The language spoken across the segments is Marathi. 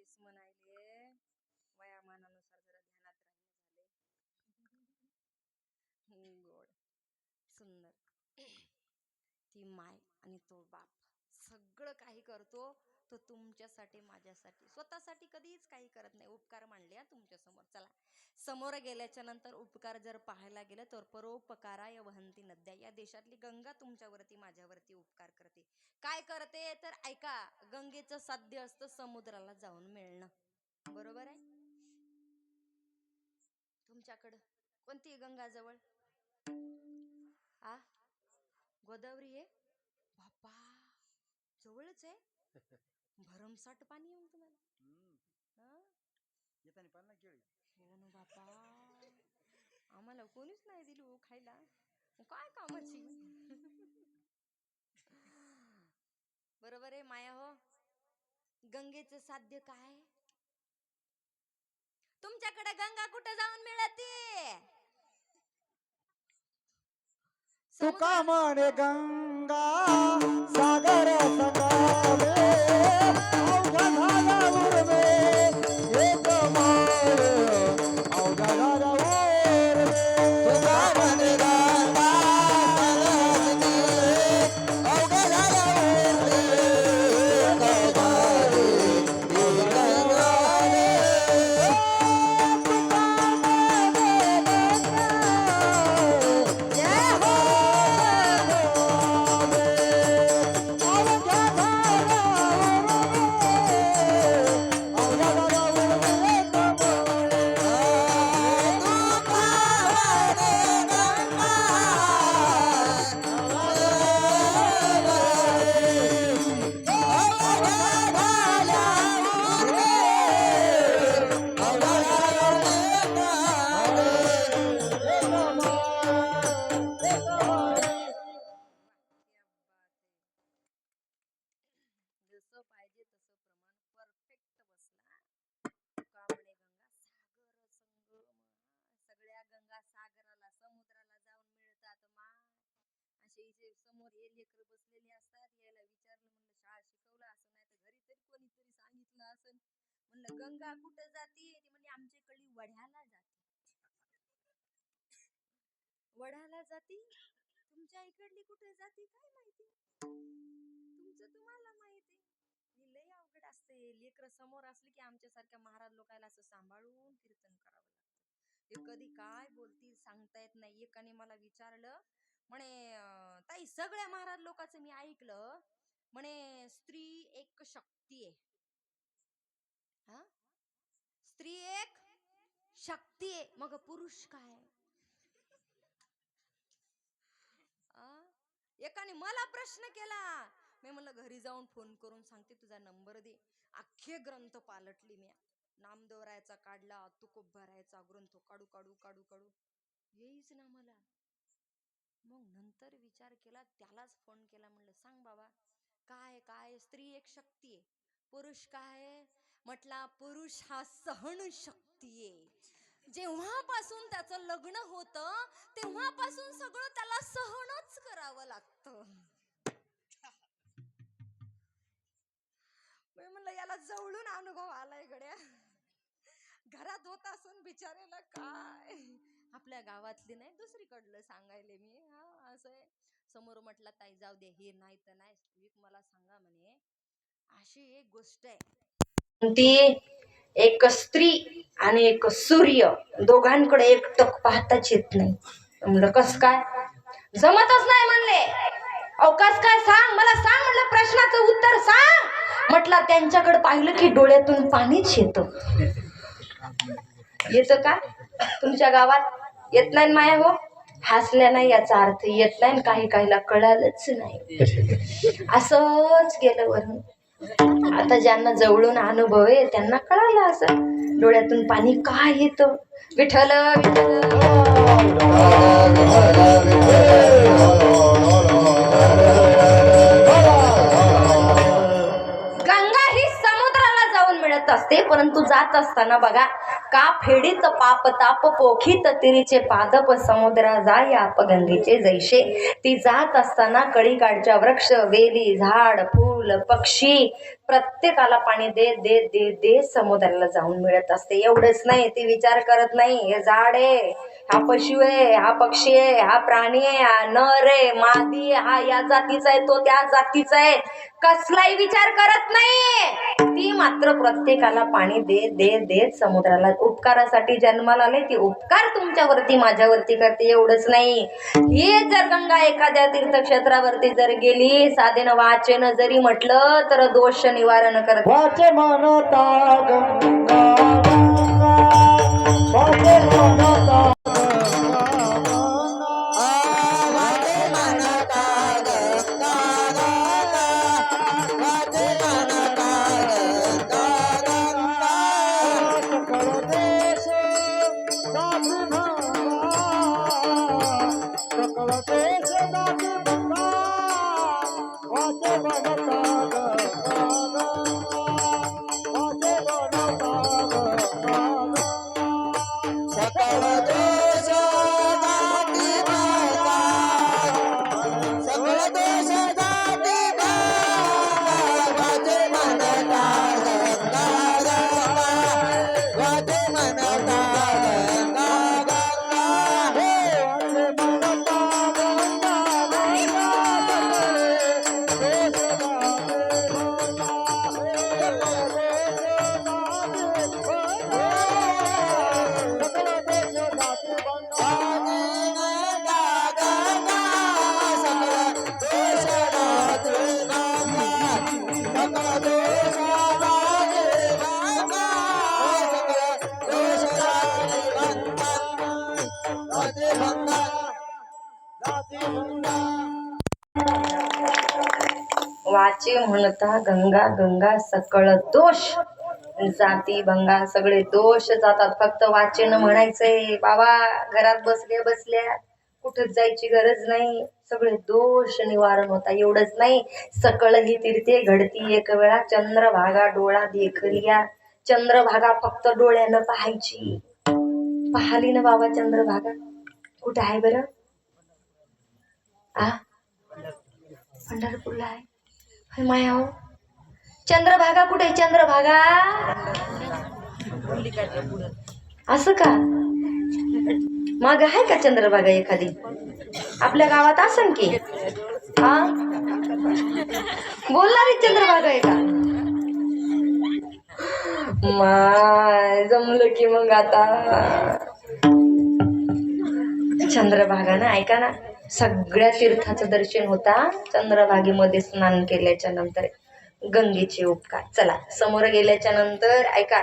तेच म्हणायले वयामानानुसार जरा ध्यानात राहिलं झाले. गोड सुंदर ती माय आणि तो बाप सगळं काही करतो तो तुमच्यासाठी माझ्यासाठी, स्वतःसाठी कधीच काही करत नाही. उपकार मांडले तुमच्या समोर. चला समोर गेल्याच्या नंतर उपकार जर पाहायला गेलं तर परोपकाराय वहंती नद्या, या देशातली गंगा तुमच्यावरती माझ्यावरती उपकार करते. काय करते तर ऐका, गंगेचं साध्य असतं समुद्राला जाऊन मिळणं. बरोबर आहे? तुमच्याकडं कोणती आहे गंगा जवळ? गोदावरी आहे बापा, जवळच आहे. भरमसाठ पाणी आहे तुम्हाला. येताना पाणी केळी हो ना बापा, आम्हाला कोणीच नाही दिली हो खायला, काय कामाची. बरोबर आहे माया हो. गंगेचं साध्य काय? तुमच्याकडे गंगा कुठे जाऊन मिळते? तुका म्हणे गंगा सागर सकावे अवघा झाला उरवे एक माय अवघा झाला उरवे. तुका म्हणे गंगा अवघा झाला उरवे एक माय पाहिजे तसं प्रमाण परफेक्ट बसला. तुका म्हणे गंगा सागर संगम, सगळ्या गंगा सागराला समुद्राला जाऊन मिळतात. मा असे इथे समोर हे लेकर बसलेले असतात. याला विचारलं म्हणलं शाळा शिकवलं असं नाही तर घरी तरी कोणीतरी सांगितलं असं. म्हणलं गंगा कुठं जाते? ती म्हणजे आमच्याकडली वढ्याला जाते. वढ्याला जाती. तुमच्या इकडली कुठे जाती काय माहिती, तुमचं तुम्हाला माहिती. लय अवघड असते. लेकर समोर असली की आमच्यासारख्या महाराज लोकांना असं सांभाळून कीर्तन करावं लागतं. ते कधी काय बोलतील सांगता येत नाही. एकाने मला विचारलं म्हणे ताई सगळ्या महाराज लोकांचं मी ऐकलं म्हणे स्त्री एक शक्ती आहे. हा, स्त्री एक शक्ती आहे, मग पुरुष काय? एकाने मला प्रश्न केला. मी म्हणलं घरी जाऊन फोन करून सांगते, तुझा नंबर दे. अख्खे ग्रंथ पालटली मी. नामदेवरायाचा काढला, तुकोबारायाचा ग्रंथ काढू काढू काढू काढू येईच ना मला. मग नंतर विचार केला, त्यालाच फोन केला. म्हणलं सांग बाबा काय काय? स्त्री एक शक्ती आहे, पुरुष काय? म्हटला पुरुष हा सहन शक्ती आहे. जेव्हापासून त्याचं लग्न होतं तेव्हापासून सगळं त्याला सहनच करावं लागतं. मी म्हणलं याला जवळून अनुभव आलाय गड्या. घरात होत असून बिचारेला काय, आपल्या गावातली नाही दुसरीकडलं सांगायले मी. हा असं आहे. समोर म्हटलं ताई जाऊ दे, हे नाही तर नाही, मला सांगा म्हणे अशी एक गोष्ट आहे ती, एक स्त्री आणि एक सूर्य दोघांकडे एकटक पाहताच येत नाही. म्हणलं कस काय? जमतच नाही म्हणले. अहो कस काय? सांग मला, सांग म्हणलं, प्रश्नाचं उत्तर सांग म्हटलं. त्यांच्याकडे पाहिलं की डोळ्यातून पाणीच येतं. येतं का तुमच्या गावात? येत नाही माया हो. हसल्या नाही याचा अर्थ येत नाही, काही काहीला कळालंच नाही. असंच गेलं वरून. आता ज्यांना जवळून अनुभव आहे त्यांना कळालं असं डोळ्यातून पाणी काय येतं. विठ्ठल गंगा ही समुद्राला जाऊन मिळत असते, परंतु जात असताना बघा का फेडीत पाप ताप पोखीत तिरीचे पादप समुद्रा जाय आप गंगेचे जैसे. ती जात असताना कळीकाडच्या वृक्ष वेली झाड फूल पक्षी प्रत्येकाला पाणी देत देत देत देत समुद्राला जाऊन मिळत असते. एवढंच नाही, ती विचार करत नाही हे झाड आहे, हा पशु आहे, हा पक्षी आहे, हा प्राणी आहे, हा नर आहे, मादी आहे, हा या जातीचा आहे, तो त्या जातीचा आहे, कसलाही विचार करत नाही. ती मात्र प्रत्येकाला पाणी देत देत देत समुद्राला उपकारासाठी जन्माला आले. ती उपकार तुमच्यावरती माझ्यावरती करते. एवढंच नाही, ही जर गंगा एखाद्या तीर्थक्षेत्रावरती जर गेली, साधेनं वाचन जरी म्हटलं तर दोष निवारण करते. वाचे म्हणता गंगा गंगा, वाचे म्हणता वाचे म्हणता गंगा गंगा सकळ दोष जाती भंगा सगळे दोष जातात. फक्त वाचेनं म्हणायचंय बाबा, घरात बसल्या बसल्या कुठं जायची गरज नाही, सगळे दोष निवारण होता. एवढंच नाही, सकळ ही तीर्थे घडती एक वेळा, चंद्रभागा डोळा देखलिया. चंद्रभागा फक्त डोळ्यानं पाहायची. पाहिली ना बाबा चंद्रभागा? कुठं आहे बरं? पंढरपूरला आहे. माया हो, चंद्रभागा कुठे? चंद्रभागा असं का? माग आहे का चंद्रभागा एखादी? आपल्या गावात असन की? हा, बोलणारी चंद्रभागा आहे का? माय जमलं की मग आता चंद्रभागा ना. ऐका ना, सगळ्या तीर्थाचं दर्शन होता चंद्रभागेमध्ये स्नान केल्याच्या नंतर. गंगेचे उपकार. चला समोर गेल्याच्या नंतर ऐका,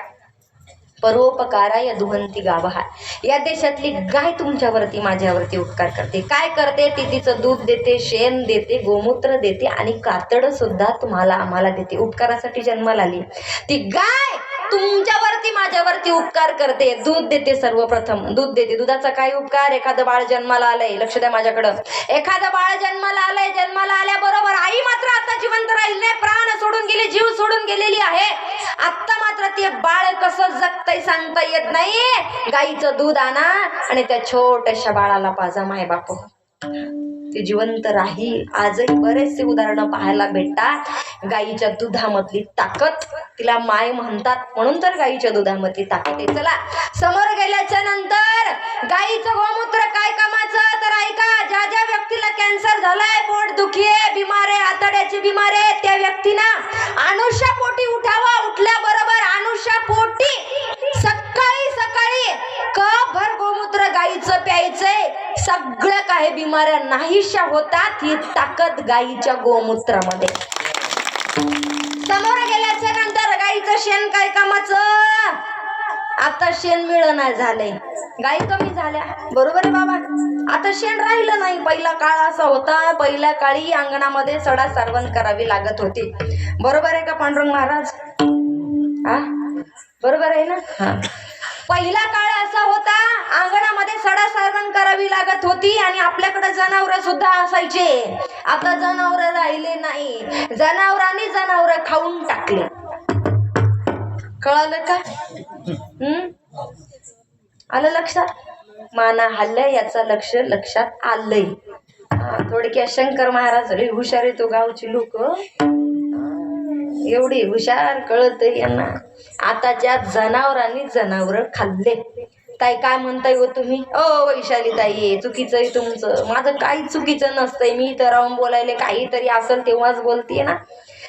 परोपकाराय दुहंती गावहा. या देशातली गाय तुमच्यावरती माझ्यावरती उपकार करते. काय करते? ती तिचं दूध देते, शेण देते, गोमूत्र देते आणि कातड सुद्धा तुम्हाला आम्हाला देते. उपकारासाठी जन्माला आली ती गाय तुमच्यावरती माझ्यावरती उपकार करते. दूध देते, सर्वप्रथम दूध देते. दुधाचा काय उपकार? एखादं बाळ जन्माला आलंय, लक्ष द्या माझ्याकडं, एखादं बाळ जन्माला आलंय, जन्माला आल्याबरोबर आई मात्र आता जिवंत राहिली नाही, प्राण सोडून गेली, जीव सोडून गेलेली आहे. आता मात्र ते बाळ कसं जगतंय सांगता येत नाही. गाईचं दूध आणा आणि त्या छोट्याशा बाळाला पाजा माय बाप, ते जिवंत राहील. आजही बरेचसे उदाहरणं पाहायला भेटतात. गाईच्या दुधामधली ताकद, तिला माय म्हणतात म्हणून तर गाईच्या दुधामधली ताकद आहे. चला समोर गेल्याच्या नंतर गाईचं गोमूत्र काय कामाचं? तर ऐका, ज्या ज्या व्यक्तीला कॅन्सर झालाय, पोट दुखी आहे, बिमार आहे, आतड्याची बिमार आहे, त्या व्यक्तीनं अनुष्या पोटी उठावा. उठल्याबरोबर अनुष्या पोटी सकाळी सकाळी कपभर गोमूत्र गाईचं प्यायचंय. सगळ्या काही बिमाऱ्या नाहीशा होतात ही ताकद गाईच्या गोमूत्रामध्ये. समोर गेल्याच्या नंतर गाईचं शेण काय कामाचं? आता शेण मिळना झालंय, गाई कमी झाल्या, बरोबर आहे बाबा. आता शेण राहिलं नाही. पहिला काळ असा होता, पहिल्या काळी अंगणामध्ये सडा सारवण करावी लागत होती, बरोबर आहे का पांडुरंग महाराज? हा, बरोबर आहे ना? हा, पहिला काळ असा होता, अंगणामध्ये सडा सारवण करावी लागत होती आणि आपल्याकडे जनावर सुद्धा असायचे. आता जनावर राहिले नाही, जनावरांनी जनावर खाऊन टाकले. कळालं का? आलं लक्षात? माना हल्ल्या याचं लक्षात आलंय. थोडक्यात शंकर महाराज लय हुशार आहे तो गावची लोक, एवढी हुशार कळत यांना. आताच्या जनावरांनी जनावर खाल्ले. ताई काय म्हणताय हो तुम्ही? वैशाली ताई चुकीचं आहे तुमचं. माझं काही चुकीचं नसतंय, मी तर राहून बोलायले काहीतरी असेल तेव्हाच बोलते ना.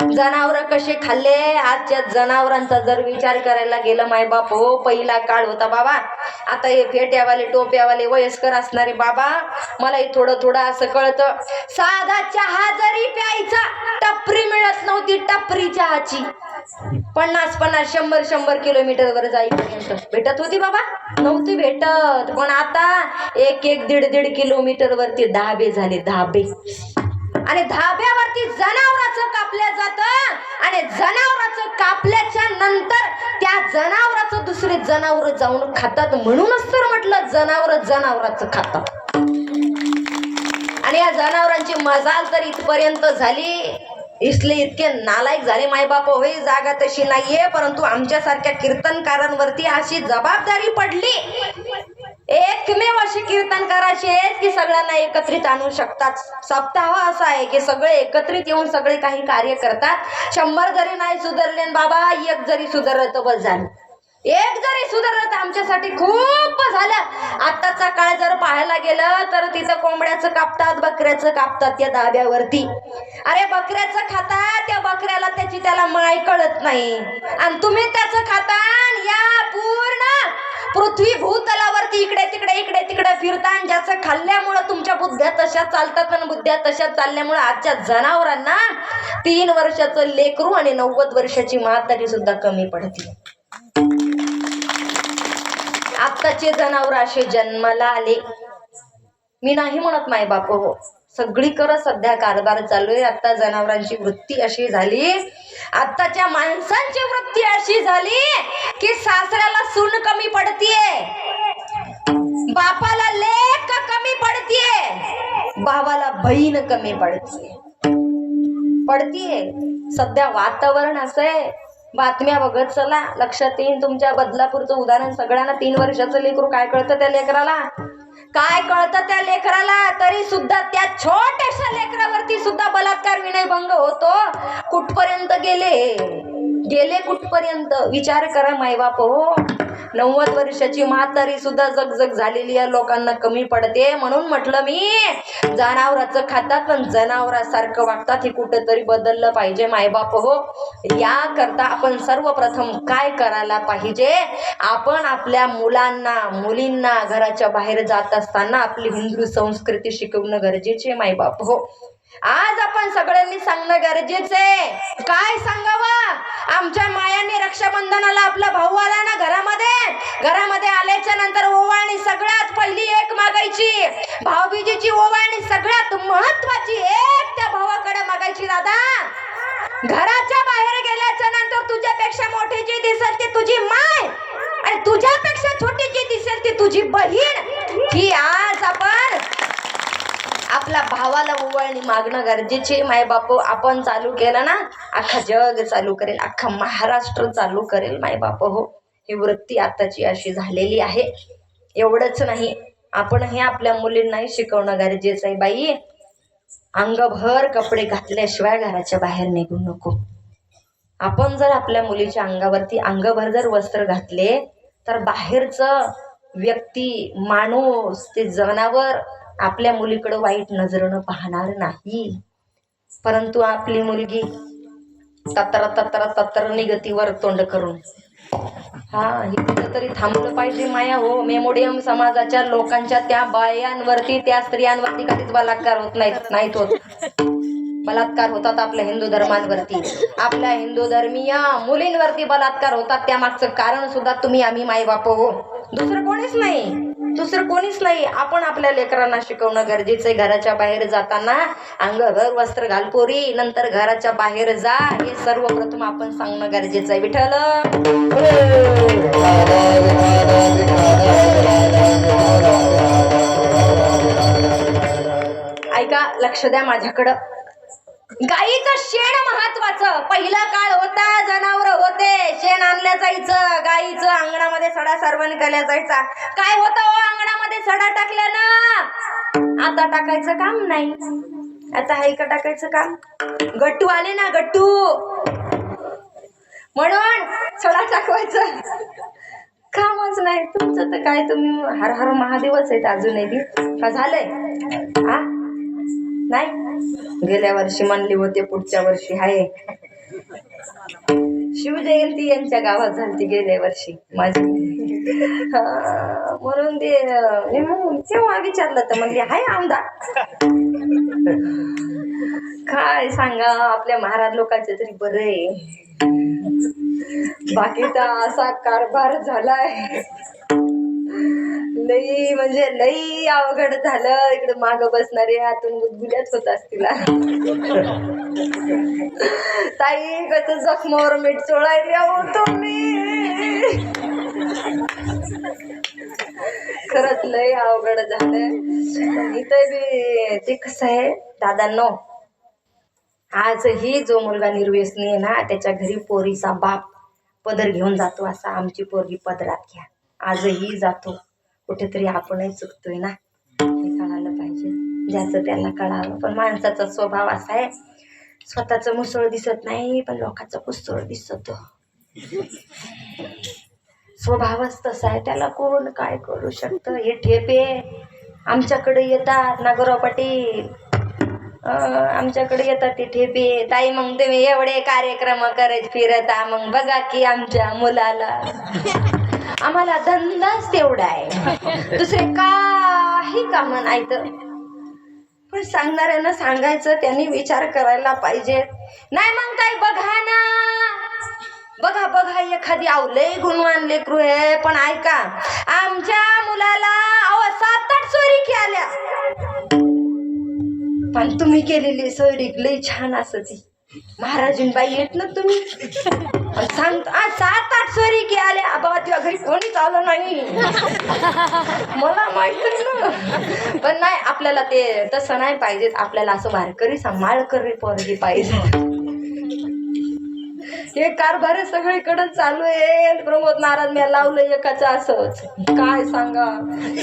जनावर कसे खाल्ले? आजच्या जनावरांचा जर विचार करायला गेलं माय बाप हो, पहिला काळ होता बाबा. आता हे फेट्यावाले टोप्यावाले वयस्कर असणारे बाबा, मलाही थोडं थोडं असं कळतं. साधा चहा जरी प्यायचा, टपरी मिळत नव्हती, टपरी चहाची 50-50 100-100 किलोमीटरवर जाईपर्यंत भेटत होती बाबा, नव्हती भेटत. पण आता 1-1, 1.5 किलोमीटर वरती धाबे झाले, धाबे. आणि धाब्यावरती जनावराचं कापल्या जातं, आणि जनावराचं कापल्याच्या नंतर त्या जनावराचं दुसरे जनावर जाऊन खातात. म्हणूनच तर म्हटलं जनावराचं खातात. आणि या जनावरांची मजाल तर इथपर्यंत झाली, इसले इतके नालायक झाले मायबाप होय. जागा तशी नाहीये, परंतु आमच्यासारख्या कीर्तनकारांवरती अशी जबाबदारी पडली, एकमेव अशी कीर्तनकाराची आहेत की सगळ्यांना एकत्रित आणू शकतात. सप्ताह असा आहे की सगळे एकत्रित येऊन सगळे काही कार्य करतात. 100 जरी नाही सुधारले बाबा, 1 जरी सुधारलं तर बस झालं. 1 जरी सुधारलं तर आमच्यासाठी खूप झालं. आताचा काळ जर पाहायला गेलं तर तिथं कोंबड्याचं कापतात, बकऱ्याचं कापतात त्या धाब्यावरती. अरे बकऱ्याचं खाता, त्या बकऱ्याला त्याला माय कळत नाही, आणि तुम्ही त्याचं खाता. या पूर्ण पृथ्वी भूतलावरती इकडे तिकडे फिरता, आणि ज्याचं खाल्ल्यामुळं तुमच्या बुद्ध्या तशा चालतात, आणि बुद्ध्या तशा चालल्यामुळे आजच्या जनावरांना 3 वर्षाचं लेकरू आणि 90 वर्षाची म्हातारी सुद्धा कमी पडते. आत्ताचे जनावर असे जन्माला आले. मी नाही म्हणत माय बाप हो, सगळीकडे सध्या कारभार चालू आहे. आता जनावरांची वृत्ती अशी झाली, आत्ताच्या माणसांची वृत्ती अशी झाली की सासऱ्याला सून कमी पडतीये, बापाला लेक कमी पडतीये, भावाला बहीण कमी पडतीये. सध्या वातावरण असं आहे. बातम्या बघत चला, लक्षात येईल तुमच्या. बदलापूरचं उदाहरण, सगळ्यांना 3 वर्षाचं लेकरू, काय कळतं त्या लेकराला? काय कळतं त्या लेकराला? तरी सुद्धा त्या छोट्याशा लेकरावरती सुद्धा बलात्कार विनयभंग होतो. कुठपर्यंत गेले कुठपर्यंत? विचार करा मायबाप हो. 90 वर्षाची म्हातारी सुद्धा जगजग झालेली या लोकांना कमी पडते. म्हणून म्हटलं मी, जनावराचं खातात पण जनावरासारखं वागतात. हे कुठेतरी बदललं पाहिजे मायबाप हो. याकरता आपण सर्वप्रथम काय करायला पाहिजे? आपण आपल्या मुलींना घराच्या बाहेर जात असताना आपली हिंदू संस्कृती शिकवणं गरजेचे मायबाप हो. आज आपण सगळ्यांनी सांगणं गरजेचे. काय सांगावं? आमच्या मायांनी रक्षाबंधनाला आपला भाऊ आला ना घरामध्ये आल्याच्या नंतर ओवाळणी सगळ्यात पहिली एक मागायची. भाऊबीजेची ओवाळणी सगळ्यात महत्वाची एक त्या भावाकडे मागायची. दादा, घराच्या बाहेर गेल्याच्या नंतर तुझ्यापेक्षा मोठी जी दिसेल ती तुझी माय, आणि तुझ्यापेक्षा छोटी जी दिसेल ती तुझी बहीण. ही आज आपण आपल्या भावाला ओवाळणी मागणं गरजेचे मायबाप. आपण चालू केलं ना, अख्खा जग चालू करेल, अख्खा महाराष्ट्र चालू करेल मायबाप हो. ही वृत्ती आताची अशी झालेली आहे. एवढंच नाही, आपण हे आपल्या मुलींनाही शिकवणं गरजेचं आहे. बाई, अंगभर कपडे घातल्याशिवाय घराच्या बाहेर निघू नको. आपण जर आपल्या मुलीच्या अंगावरती अंगभर जर वस्त्र घातले तर बाहेरचं व्यक्ती, माणूस, ते जनावर आपल्या मुलीकडे वाईट नजरेनं पाहणार नाही. परंतु आपली मुलगी तत्र निगतीवर तोंड करून, हे तरी थांबलं पाहिजे माया हो. मेमोडियम समाजाच्या लोकांच्या त्या बायांवरती, त्या स्त्रियांवरती कधीच बलात्कार होत नाहीत होत. बलात्कार होतात आपल्या हिंदू धर्मांवरती, आपल्या हिंदू धर्मीय मुलींवरती बलात्कार होतात. त्या मागचं कारण सुद्धा तुम्ही आम्ही मायबाप हो, दुसरं कोणीच नाही. आपण आपल्या लेकरांना शिकवणं गरजेचं आहे. घराच्या बाहेर जाताना अंगभर वस्त्र घाल पोरी, नंतर घराच्या बाहेर जा, हे सर्वप्रथम आपण सांगणं गरजेचं आहे. विठ्ठल ऐका, लक्ष द्या माझ्याकडं. गाईचं शेण महत्वाचं. पहिला काळ होता, जनावर होत होते. शेण आणल्या जायचं, गाईचं अंगणामध्ये सडा सारवण केल्या जायचा. काय होतं हो अंगणामध्ये सडा टाकल्यानं? आता टाकायचं काम नाही. आता हाय का टाकायचं काम? गट्टू आले ना, गट्टू. म्हणून सडा टाकवायचं कामच नाही तुमचं. तर काय तुम्ही हर हर महादेवच आहेत अजूनही बी. का झालंय? हा नाही, गेल्या वर्षी म्हणली होते पुढच्या वर्षी आहे. शिवजयंती यांच्या गावात झाली गेल्या वर्षी माझी. म्हणून ते तेव्हा विचारलं तर म्हणली हाय आमदार. काय सांगा, आपल्या महाराज लोकांचे तरी बरं आहे. बाकीचा असा कारभार झालाय, लई म्हणजे लई अवघड झालं. इकडे माग बसणारे आतून गुदगुल्याच होत असतील. ताई कस जखमावर मीठ चोळायला हो तुम्ही. खरंच लई अवघड झालंय. इथं बी ते कसं आहे दादांनो, आजही जो मुलगा निर्व्यसनी आहे ना, त्याच्या घरी पोरीचा बाप पदर घेऊन जातो. असा आमची पोरगी पदरात घ्या आजही जातो. कुठेतरी आपणही चुकतोय ना, हे कळालं पाहिजे. ज्याचं त्याला कळावं. पण माणसाचा स्वभाव असा आहे, स्वतःच मुसळ दिसत नाही पण लोकांचा पुस्तळ दिसत. स्वभावच तसा आहे, त्याला कोण काय करू शकतं. हे ठेपे आमच्याकडे येतात नागोराव पाटील, आमच्याकडे येतात ते ठेपे. ताई मग तुम्ही एवढे कार्यक्रम करत फिरता, मग बघा की आमच्या मुलाला. आम्हाला धंदाच तेवढा आहे, दुसरे काही काम नाहीत. पण सांगणाऱ्यांना सांगायचं, त्यांनी विचार करायला पाहिजे. नाही मग ताई बघा ना, बघा बघा एखादी लय गुणवान लेकरू आहे, पण ऐका आमच्या मुलाला 7-8 सोयरी आल्या, पण तुम्ही केलेली सोयरी लय छान असती. महाराजींबाई येत ना तुम्ही सांगतो 7-8 सोयरी की आल्या. बाबा तुझ्या घरी कोणीच आलं नाही, मला माहितच ना. पण नाही, आपल्याला ते तसं नाही पाहिजे. आपल्याला असं वारकरी माळकरी पोरगी पाहिजे. हे कारभार सगळीकडे चालू आहे. प्रमोद महाराज मी लावलं एकाचं असंच. काय सांगा,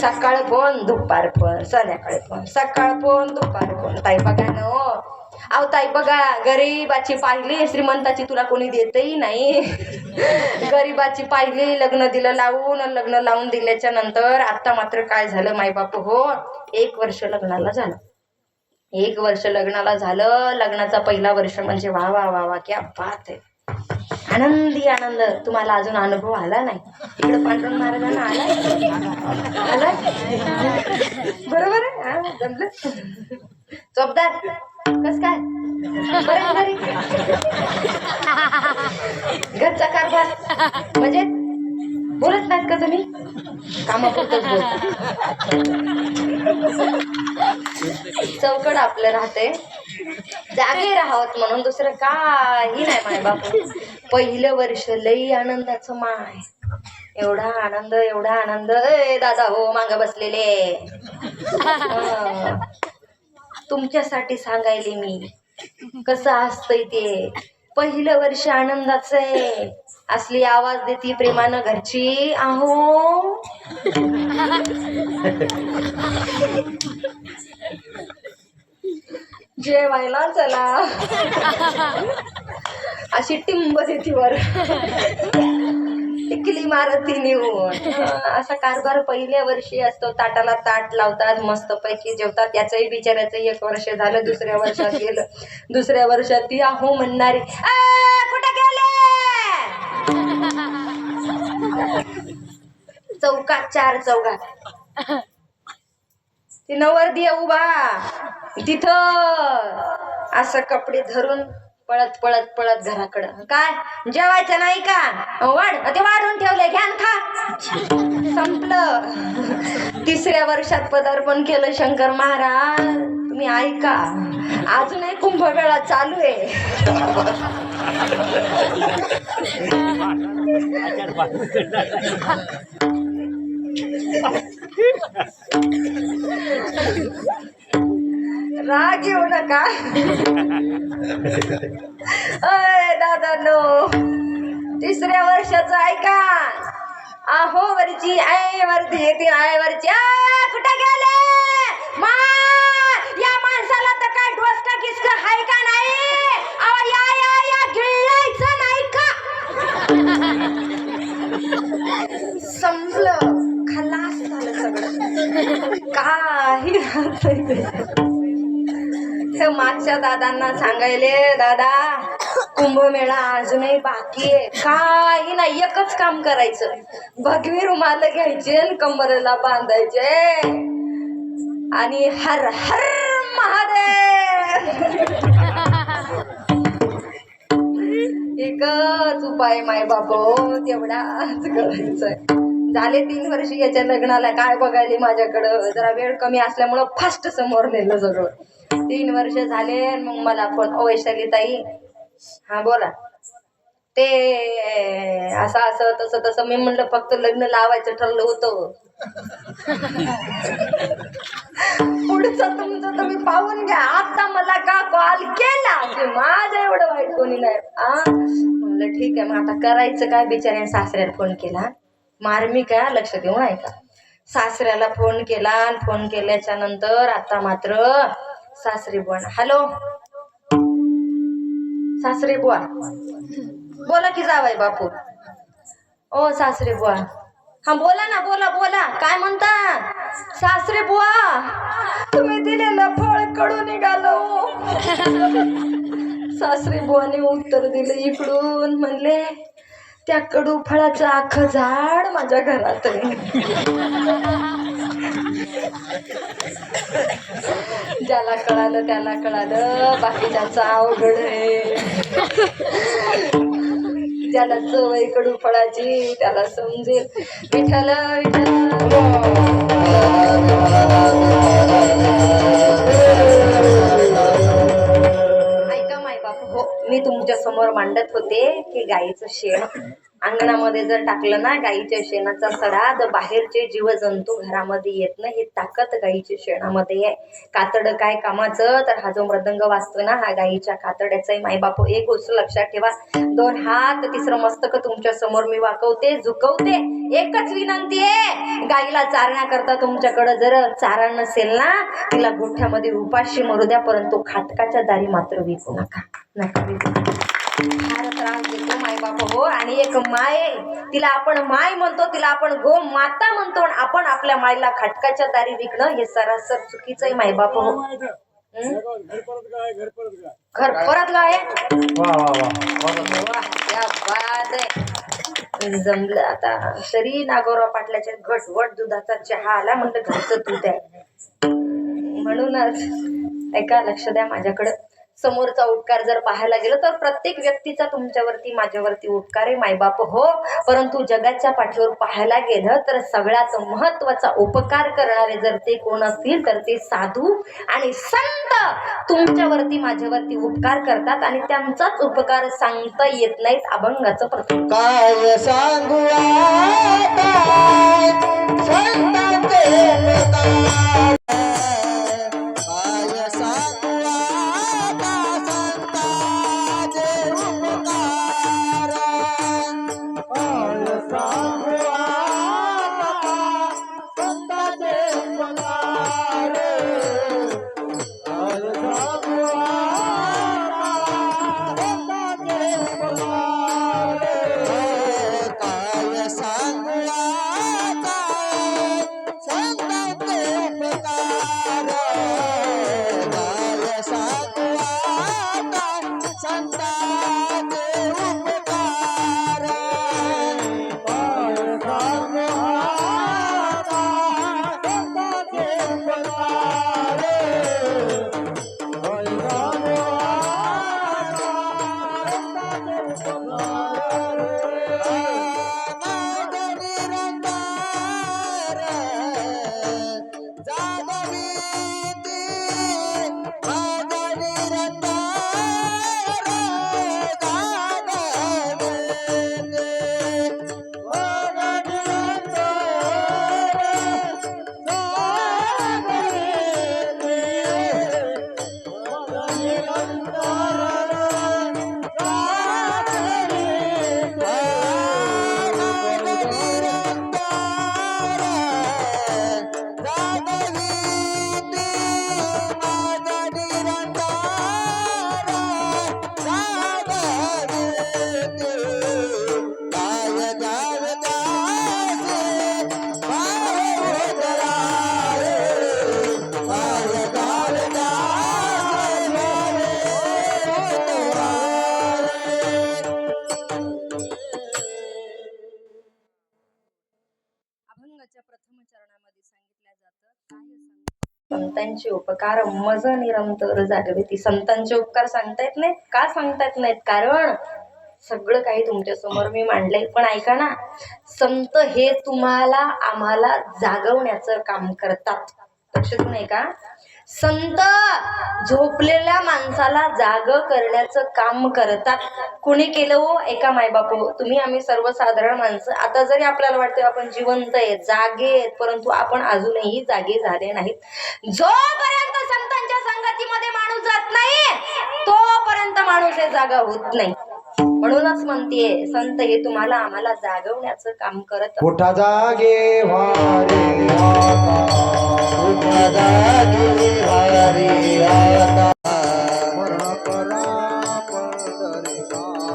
सकाळ फोन दुपार फोन, संध्याकाळी फोन, सकाळ फोन दुपार फोन. ताई बघा ना हो, अहो ताई बघा, गरीबाची पाहिली श्रीमंताची तुला कोणी देतही नाही. गरीबाची पाहिली, लग्न दिलं लावून, लग्न लावून दिल्याच्या नंतर आता मात्र काय झालं माय बापू हो, 1 वर्ष लग्नाला झालं. 1 वर्ष लग्नाला झालं. लग्नाचा पहिला वर्ष म्हणजे वा वा वा वा क्या बात आहे, आनंदी आनंद. तुम्हाला अजून अनुभव आला नाही? इकडे पांडुरंग महाराजांना आला बरोबर आहे. हा जमलं. चोपदार कस काय बरं घरी घरचा कारभार म्हणजे बोलत नाहीत का तुम्ही? कामापुरतच बोलता. चौकड आपलं राहते, जागे राहावत म्हणून, दुसरं काही नाही माय बापू. पहिलं वर्ष लई आनंदाचं माय, एवढा आनंद एवढा आनंद. दादा हो माग बसलेले, तुमच्यासाठी सांगायले मी कसं असतंय ते. पहिलं वर्ष आनंदाचं आहे. असली आवाज देती प्रेमानं घरची, आहो जेवायला चला, अशी टिंब देती वर, टिकली मारती नेऊन. असा कारभार पहिल्या वर्षी असतो. ताटाला ताट लावतात, मस्त पैकी जेवतात. त्याचंही बिचारायचं 1 वर्ष झालं, दुसऱ्या वर्षात गेलं. दुसऱ्या वर्षात ती आहो म्हणणारी, कुठे गेले? चौकात 4 चौघात ती नवरदी उभा तिथं असं कपडे धरून पळत पळत पळत घराकडं. काय जेवायचं नाही का? वाढ ते वाढून ठेवले, घ्या खा. संपलं. 3ऱ्या वर्षात पदार्पण केलं शंकर महाराज. तुम्ही ऐका, अजूनही कुंभमेळा चालू आहे. राग येऊ नका. दादा नो, ती वर्षाचं ऐका. आहो वरची आय वरती येते आय वरची कुठे गेले मा या माणसाला तर काय डोसका किसका हाय का नाही. अहो या या या गिळायचं नाही का. संपलं खलास झालं सगळं काही हे मागच्या दादांना सांगायले दादा कुंभमेळा अजूनही बाकी आहे. काही नाही एकच काम करायचं भगवी रुमाल घ्यायचे आणि कंबरेला बांधायचे आणि हर हर महादेव एकच उपाय माय बापो तेवढाच करायचंय. झाले 3 वर्ष याच्या लग्नाला काय बघायले माझ्याकडं जरा वेळ कमी असल्यामुळं फास्ट समोर नेलं सगळं. 3 वर्ष झाले मग मला फोन वैशाली ताई हा बोला ते असं असं तसं तसं मी म्हणलं फक्त लग्न लावायचं ठरलं होतं. पुढचं तुमचं तुम्ही पाहून घ्या. आता मला का कॉल केला की माझं एवढं वाईट कोणी नाही. म्हणलं ठीक आहे मग आता करायचं काय. बिचाऱ्याने सासऱ्याला फोन केला मार्मिक आहे लक्ष देऊन ऐका. सासऱ्याला फोन केला आणि फोन केल्याच्या नंतर आता मात्र सासरी बुवा हॅलो सासरे बुवा बोला की जावाय बापू. ओ सासरे बुवा हा बोला ना बोला बोला काय म्हणता. सासरे बुवा तुम्ही दिलेलं फळ कडून निघालो. सासरे बुवाने उत्तर दिलं इकडून म्हणले त्या कडू फळाचं अख्खं झाड माझ्या घरात आहे. ज्याला कळालं त्याला कळालं बाकीच्याचं अवघड आहे. ज्याला सवय कडू फळाची त्याला समजेल. विठ्ठल ऐका माय बाप हो मी तुमच्या समोर मांडत होते की गाईचं शेण अंगणामध्ये जर टाकलं ना गाईच्या शेणाचा सडा जर बाहेरचे जीवजंतू घरामध्ये येत नाही. ही ताकद गाईच्या शेणामध्ये आहे. कातड काय कामाचं तर हा जो मृदंग वाजतो ना हा गाईच्या कातड्याचा आहे. मायबापू एक गोष्ट लक्षात ठेवा 2 हात 3रं मस्तक तुमच्या समोर मी वाकवते झुकवते. एकच विनंती आहे गाईला चारण्याकरता तुमच्याकडे जर चारा नसेल ना तिला गोठ्यामध्ये उपाशी मरू द्या परंतु खाटकाच्या दारी मात्र विकू नका. नका विकू. फार त्रास देतो माय बाप हो. आणि एक माय तिला आपण माय म्हणतो तिला आपण गो माता म्हणतो आणि आपण आपल्या मायला खाटकाच्या दारी विकणं हे सरासर चुकीचं आहे माय बाप हो. घर परत आहे क्या बात आहे. जमलं आता शरी नागोराव पाटलाच्या घटवट दुधाचा चहा आला म्हणलं घरचं दूध आहे. म्हणूनच ऐका लक्ष द्या माझ्याकडं. समोरचा उपकार जर पाहायला गेलं तर प्रत्येक व्यक्तीचा तुमच्यावरती माझ्यावरती उपकार आहे मायबाप हो. परंतु जगाच्या पाठीवर पाहायला गेलं तर सगळ्यात महत्वाचा उपकार करणारे जर ते कोण असतील तर ते साधू आणि संत तुमच्यावरती माझ्यावरती उपकार करतात आणि त्यांचाच उपकार सांगता येत नाहीत. अभंगाचं प्रथम काय सांगू आता संतांचे उपकार मज निरंतर जागविती. संतांचे उपकार सांगता येत नाहीत का? सांगता येत नाहीत कारण सगळं काही तुमच्या समोर मी मांडलंय. पण ऐका ना, संत हे तुम्हाला आम्हाला जागवण्याचं काम करतात. लक्षात नाही का? संत झोपलेल्या माणसाला जाग करण्याचं काम करतात. कुणी केलं हो? एका मायबाप हो. तुम्ही आम्ही सर्वसाधारण माणसं. आता जरी आपल्याला वाटतं आपण जिवंत आहे, जागे आहेत, परंतु आपण अजूनही जागे झाले नाहीत. जोपर्यंत संतांच्या संगतीमध्ये माणूस जात नाही तोपर्यंत माणूस हे जागा होत नाही. म्हणूनच म्हणतेय संत हे तुम्हाला आम्हाला जागवण्याचं काम करत. उठा जागे वारे आता, उठा जागे वारे आता, स्मरण करा पंढरीनाथा,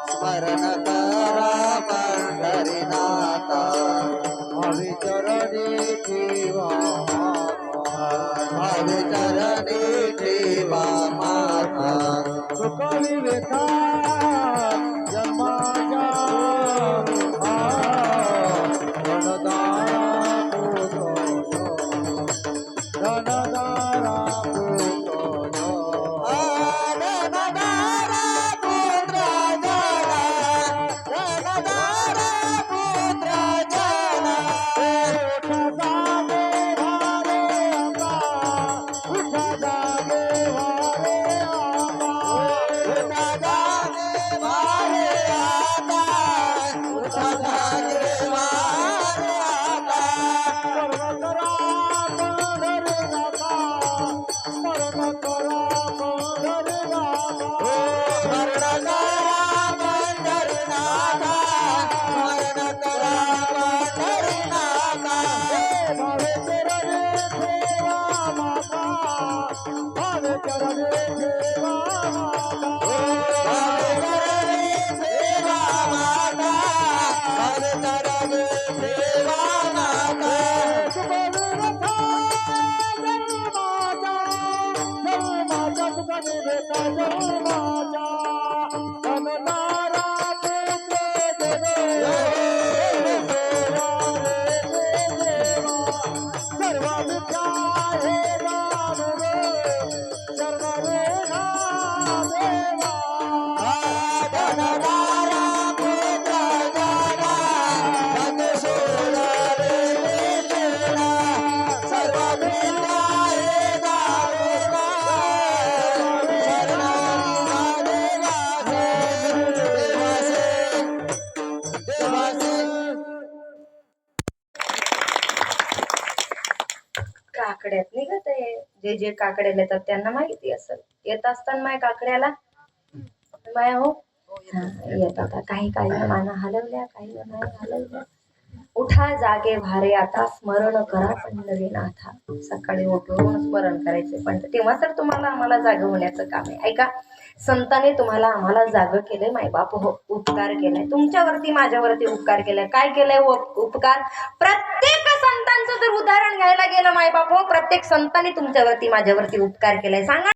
स्मरण करा पंढरीनाथा, भावी चरणी ठेवा माथा, भावी चरणी ठेवा माथा, सुखवी व्यथा जन्माच्या काकड्यात निघत आहे. जे जे काकड्याला येतात त्यांना माहिती असेल. येत असताना माय काकड्याला माया हो येत आता काही काही माना हलवल्या, काही नाही हलवल्या. उठा जागे भारे आता, स्मरण करा पंढरीनाथा. सकाळी उठून स्मरण करायचे पण तेव्हा तर तुम्हाला आम्हाला जाग होण्याचं काम आहे. ऐका, संतांनी तुम्हाला आम्हाला जाग केलंय मायबाप हो, उपकार केलाय तुमच्यावरती, माझ्यावरती उपकार केलाय. काय केलंय उपकार? प्रत्येक संतांचं जर उदाहरण घ्यायला गेलं मायबाप हो, प्रत्येक संतांनी तुमच्यावरती माझ्यावरती उपकार केलाय. सांगा